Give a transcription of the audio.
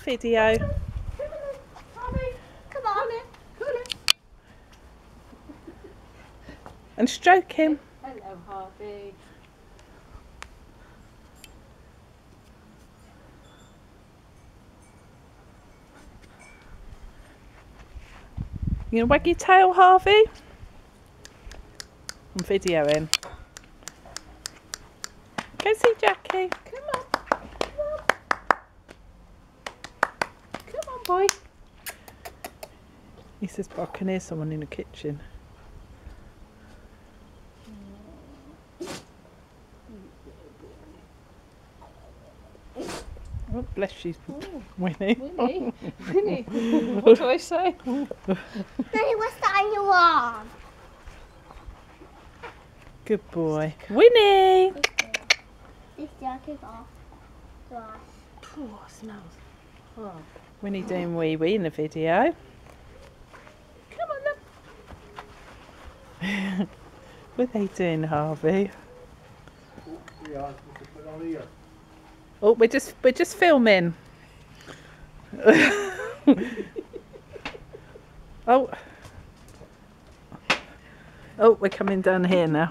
video. Come on. And stroke him. Hello, Harvey. You gonna wag your tail, Harvey? I'm videoing. Go see Jackie. Come on. Come on, boy. He says, but I can hear someone in the kitchen. Oh, bless you, Winnie. Winnie. Winnie. What do I say? Daddy, what's that on your arm? Good boy. Winnie! This jacket off. Oh, it smells. Oh. Winnie doing wee wee in the video. Come on, look. What are they doing, Harvey? Oh, we're just filming. Oh. Oh, we're coming down here now.